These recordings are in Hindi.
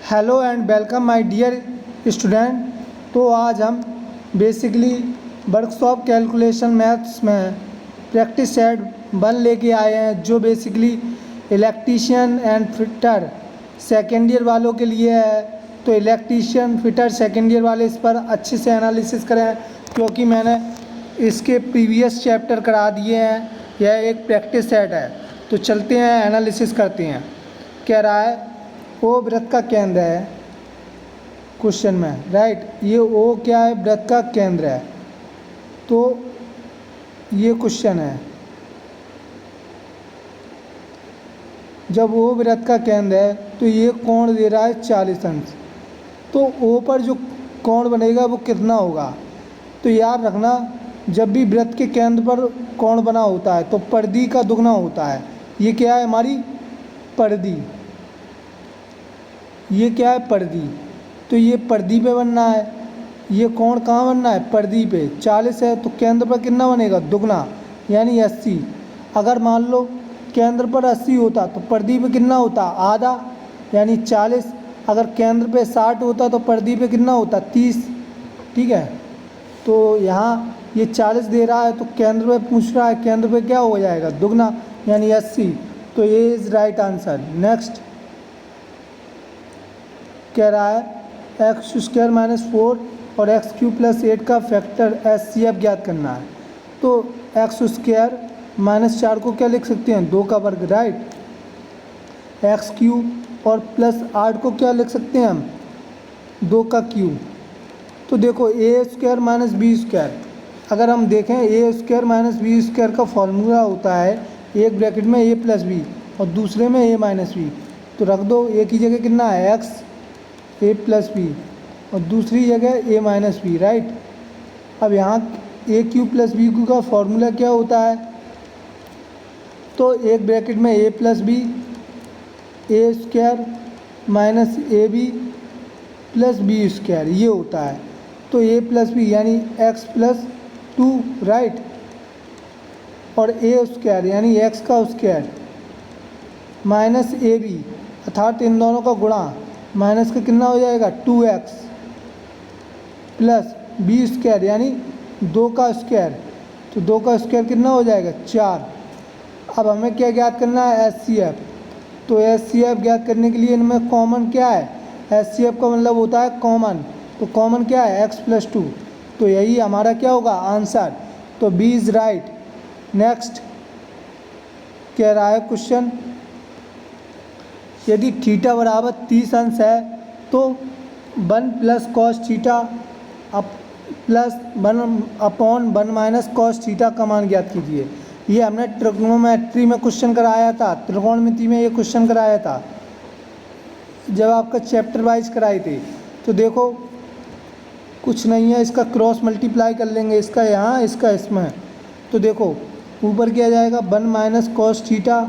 Hello and welcome my dear student. तो आज हम बेसिकली वर्कशॉप कैलकुलेशन मैथ्स में प्रैक्टिस सेट 1 लेके आए हैं, जो basically electrician and fitter second year वालों के लिए है। तो इलेक्ट्रीशियन फिटर सेकेंड ईयर वाले इस पर अच्छे से एनालिसिस करें, क्योंकि मैंने इसके प्रीवियस चैप्टर करा दिए हैं। यह एक प्रैक्टिस सेट है। तो चलते हैं एनालिसिस करते हैं। कह रहा है ओ वृत्त का केंद्र है क्वेश्चन में, राइट। ये ओ क्या है? वृत्त का केंद्र है। तो ये क्वेश्चन है, जब ओ वृत्त का केंद्र है तो ये कोण दे रहा है 40 अंश। तो ओ पर जो कोण बनेगा वो कितना होगा? तो याद रखना, जब भी वृत्त के केंद्र पर कोण बना होता है तो परिधि का दुगना होता है। ये क्या है? हमारी परिधि। ये क्या है? परिधि। तो ये परिधि पे बनना है। ये कोण कहाँ बनना है? परिधि पे। 40 है तो केंद्र पर कितना बनेगा? दुगना, यानी 80। अगर मान लो केंद्र पर 80 होता तो परिधि पे कितना होता? आधा, यानी 40। अगर केंद्र पे 60 होता तो परिधि पे कितना होता? 30। ठीक है। तो यहाँ ये 40 दे रहा है तो केंद्र पे पूछ रहा है, केंद्र पे क्या हो जाएगा? दुगना, यानी 80। तो ये इज़ राइट आंसर। नेक्स्ट कह रहा है एक्स स्क्वायर माइनस 4 और एक्स क्यूब प्लस 8 का फैक्टर HCF ज्ञात करना है। तो एक्स स्क्वायर माइनस 4 को क्या लिख सकते हैं? 2 का वर्ग, राइट। एक्स क्यूब और प्लस 8 को क्या लिख सकते हैं हम? 2 का क्यूब। तो देखो ए स्क्वायर माइनस बी स्क्वायर, अगर हम देखें ए स्क्वायर माइनस बी स्क्वायर का फॉर्मूला होता है एक ब्रैकेट में ए प्लस बी और दूसरे में ए माइनस बी। तो रख दो, ए की जगह कितना है? एक्स ए प्लस बी और दूसरी जगह ए माइनस बी, राइट। अब यहाँ a cube plus b cube का फॉर्मूला क्या होता है? तो एक ब्रैकेट में a plus b, a square minus a b plus b square, ये होता है। तो ए प्लस बी यानी एक्स प्लस 2, राइट। और ए स्क्वायर यानी एक्स का स्क्वायर माइनस ए बी, अर्थात इन दोनों का गुणा, माइनस का कितना हो जाएगा? 2x प्लस बी स्क्वायर यानी 2 का स्क्वायर। तो 2 का स्क्वायर कितना हो जाएगा? 4। अब हमें क्या ज्ञात करना है? HCF। तो HCF ज्ञात करने के लिए इनमें कॉमन क्या है? HCF का मतलब होता है कॉमन। तो कॉमन क्या है? x plus 2। तो यही हमारा क्या होगा? आंसर। तो बी इज़ राइट। नेक्स्ट कह रहा है क्वेश्चन, यदि थीटा बराबर 30 अंश है तो 1 plus cos theta up plus 1/1 minus cos theta का मान ज्ञात कीजिए। ये हमने ट्रिग्नोमेट्री में क्वेश्चन कराया था, त्रिकोणमिति में ये क्वेश्चन कराया था जब आपका चैप्टर वाइज कराए थे। तो देखो कुछ नहीं है, इसका क्रॉस मल्टीप्लाई कर लेंगे, इसका यहाँ इसका इसमें। तो देखो ऊपर क्या जाएगा? 1 माइनस कॉस थीटा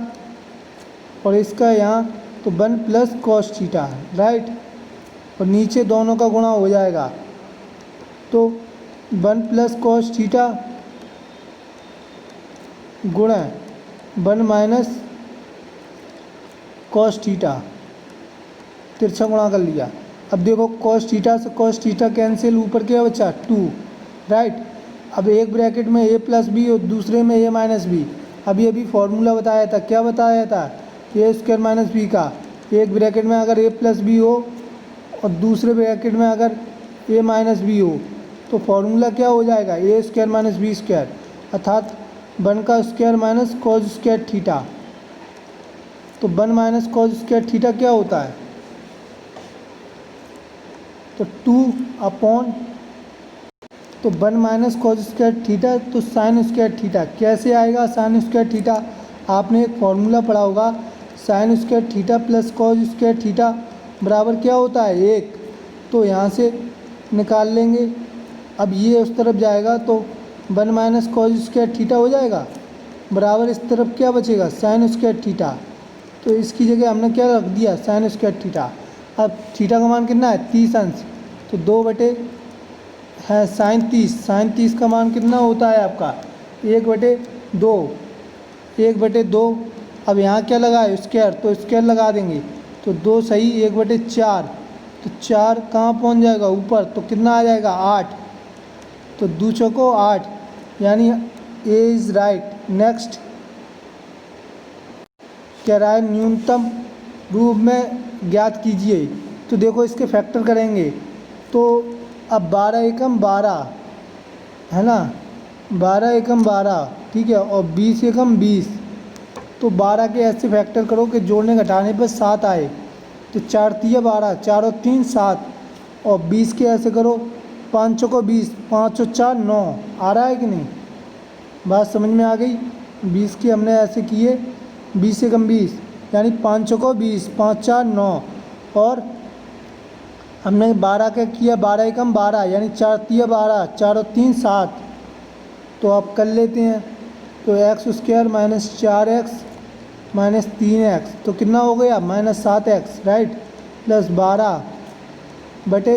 और इसका यहाँ तो 1 प्लस कॉस थीटा, राइट। और नीचे दोनों का गुणा हो जाएगा। तो 1 प्लस कॉस थीटा गुणा 1 माइनस कॉस थीटा, तिरछा गुणा कर लिया। अब देखो कॉस थीटा से कॉस थीटा कैंसिल, ऊपर क्या बचा? 2, राइट। अब एक ब्रैकेट में ए प्लस बी और दूसरे में ए माइनस बी। अभी फॉर्मूला बताया था, क्या बताया था? ए स्क्वायर माइनस बी का। एक ब्रैकेट में अगर ए प्लस बी हो और दूसरे ब्रैकेट में अगर ए माइनस बी हो तो फॉर्मूला क्या हो जाएगा? ए स्क्वायर माइनस बी स्क्वायर, अर्थात 1 का square minus cos square theta. तो 1 माइनस कॉस स्क्वायर थीटा क्या होता है? तो 2 तो 1 माइनस कॉस स्क्वायर थीटा तो साइन स्क्वायर थीटा। कैसे आएगा साइन स्क्वायर थीटा? आपने एक फॉर्मूला पढ़ा होगा, sine square theta plus cos square theta बराबर क्या होता है? 1। तो यहाँ से निकाल लेंगे। अब ये उस तरफ जाएगा तो 1 माइनस कॉस स्क्वायर थीटा हो जाएगा, बराबर इस तरफ क्या बचेगा? Sine square theta. तो इसकी जगह हमने क्या रख दिया? Sine square theta. अब थीटा का मान कितना है? 30 अंश। तो 2 बटे है साइन 30। साइन 30 का मान कितना होता है आपका? 1/2। 1/2। अब यहाँ क्या लगा है? स्क्वायर, तो स्क्वायर लगा देंगे। तो 2 सही 1/4 तो 4 कहाँ पहुँच जाएगा ऊपर, तो कितना आ जाएगा 8। तो 2 चौको 8, यानी ए इज़ राइट। नेक्स्ट कह रहा है न्यूनतम रूप में ज्ञात कीजिए। तो देखो इसके फैक्टर करेंगे तो अब 12 एकम 12 है ना, 12 एकम 12, ठीक है, और 20 एकम 20। तो 12 के ऐसे फैक्टर करो कि जोड़ने घटाने पर 7 आए। तो 4 तिया 12, 4 और 3 7, और 20 के ऐसे करो 5 चौको 20, 5 और 4 9। आ रहा है कि नहीं, बात समझ में आ गई। 20 के हमने ऐसे किए 20 एकम 20, यानी 5 चौको 20, 5 4 9, और हमने 12 का किया 12 एकम 12, यानी 4 तिया 12, 4 और 3 7। तो आप कर लेते हैं। तो x square minus 4x minus 3x, तो कितना हो गया माइनस 7x, राइट, प्लस 12 बटे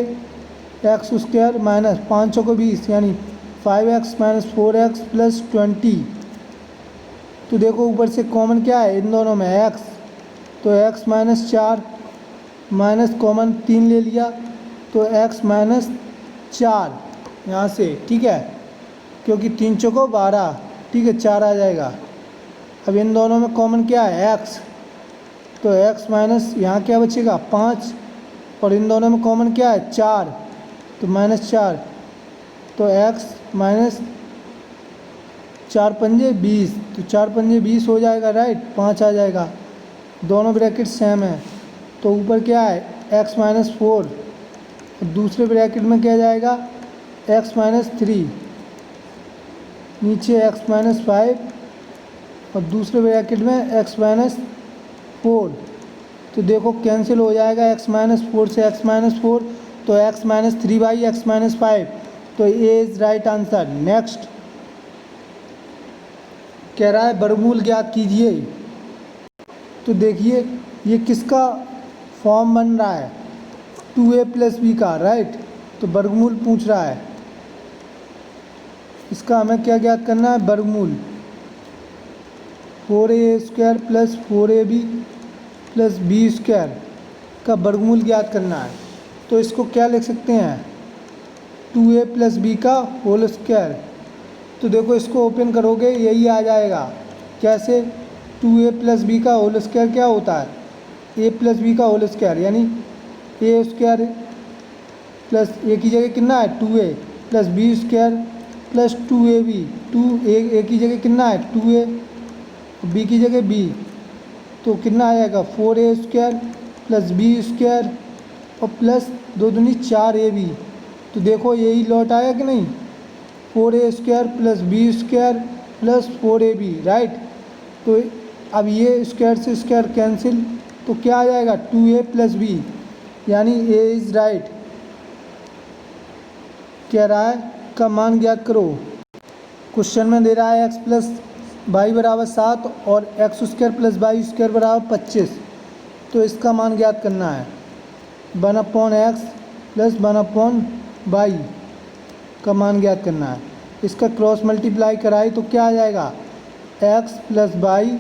एक्स स्क्वायर माइनस 5 को 20, यानी 5x माइनस 4x प्लस 20। तो देखो ऊपर से कॉमन क्या है इन दोनों में x, तो x माइनस 4 माइनस कॉमन 3 ले लिया, तो x माइनस 4 यहाँ से, ठीक है, क्योंकि 3 चौको 12, ठीक है, 4 आ जाएगा। अब इन दोनों में कॉमन क्या है x, तो x माइनस यहाँ क्या बचेगा 5, और इन दोनों में कॉमन क्या है 4, तो माइनस 4, तो x माइनस 4 पंजे 20, तो 4 पंजे 20 हो जाएगा, राइट, 5 आ जाएगा। दोनों ब्रैकेट सेम है। तो ऊपर क्या है x माइनस 4, और दूसरे ब्रैकेट में क्या जाएगा x माइनस 3, नीचे x माइनस 5, और दूसरे ब्रैकेट में x माइनस 4। तो देखो कैंसिल हो जाएगा x माइनस 4 से x माइनस 4, तो x minus 3 by x minus 5, तो A is right answer. Next कह रहा है वर्गमूल ज्ञात कीजिए। तो देखिए ये किसका फॉर्म बन रहा है 2a प्लस बी का, राइट, तो वर्गमूल पूछ रहा है। इसका हमें क्या ज्ञात करना है वर्गमूल, 4a स्क्वायर प्लस 4ab प्लस बी स्क्वायर का वर्गमूल ज्ञात करना है। तो इसको क्या लिख सकते हैं 2a प्लस बी का होल स्क्वायर। तो देखो इसको ओपन करोगे यही आ जाएगा। कैसे 2a प्लस बी का होल स्क्वायर क्या होता है a प्लस बी का होल स्क्वायर, यानी a स्क्वायर प्लस a की जगह कितना है 2a plus b square plus 2ab, 2a की जगह कितना है 2a, b की जगह b, तो कितना आ जाएगा 4a square plus b square और प्लस 2 दूनी 4ab। तो देखो यही लौट आया कि नहीं 4a square plus b square plus 4ab, right. तो अब ये स्क्वायर से स्क्वायर कैंसिल, तो क्या आ जाएगा 2a प्लस बी, यानी a इज़ राइट। कह रहा है का मान ज्ञात करो। क्वेश्चन में दे रहा है x प्लस वाई बराबर 7 और x square plus y square बराबर 25। तो इसका मान ज्ञात करना है 1/x प्लस 1/y का मान ज्ञात करना है। इसका क्रॉस मल्टीप्लाई कराए तो क्या आ जाएगा x प्लस वाई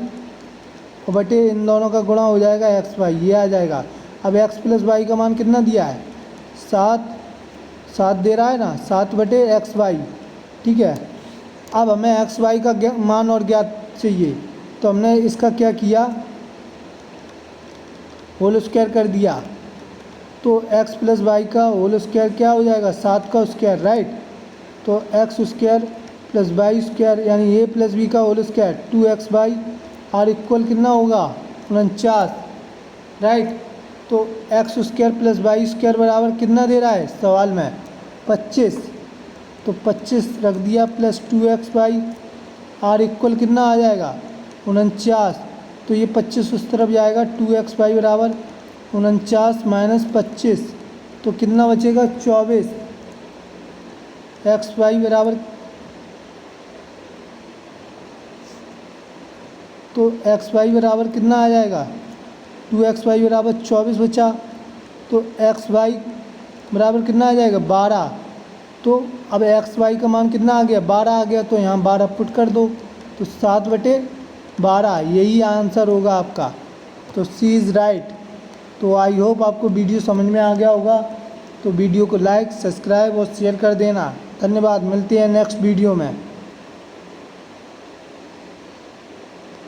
और बटे इन दोनों का गुणा हो जाएगा एक्स वाई, ये आ जाएगा। अब x प्लस वाई का मान कितना दिया है 7 दे रहा है ना, 7 बटे एक्स वाई, ठीक है। अब हमें एक्स वाई का मान और ज्ञात चाहिए, तो हमने इसका क्या किया होल स्क्वायर कर दिया। तो x प्लस वाई का होल स्क्वायर क्या हो जाएगा 7 का स्क्वायर, राइट। तो x square plus y square यानी a प्लस बी का होल स्क्वायर 2xy और इक्वल कितना होगा 49, राइट। तो x square plus y square बराबर कितना दे रहा है सवाल में 25, तो 25 रख दिया प्लस 2xy और इक्वल कितना आ जाएगा 49। तो ये 25 उस तरफ जाएगा 2xy बराबर 49 माइनस 25, तो कितना बचेगा 24। xy बराबर, तो xy बराबर कितना आ जाएगा 2xy बराबर 24 बचा। तो xy बराबर कितना आ जाएगा 12। तो अब xy का मान कितना आ गया 12 आ गया, तो यहाँ 12 पुट कर दो, तो 7/12 यही आंसर होगा आपका। तो सी इज़ राइट। तो आई होप आपको वीडियो समझ में आ गया होगा। तो वीडियो को लाइक, सब्सक्राइब और शेयर कर देना। धन्यवाद, मिलते हैं नेक्स्ट वीडियो में।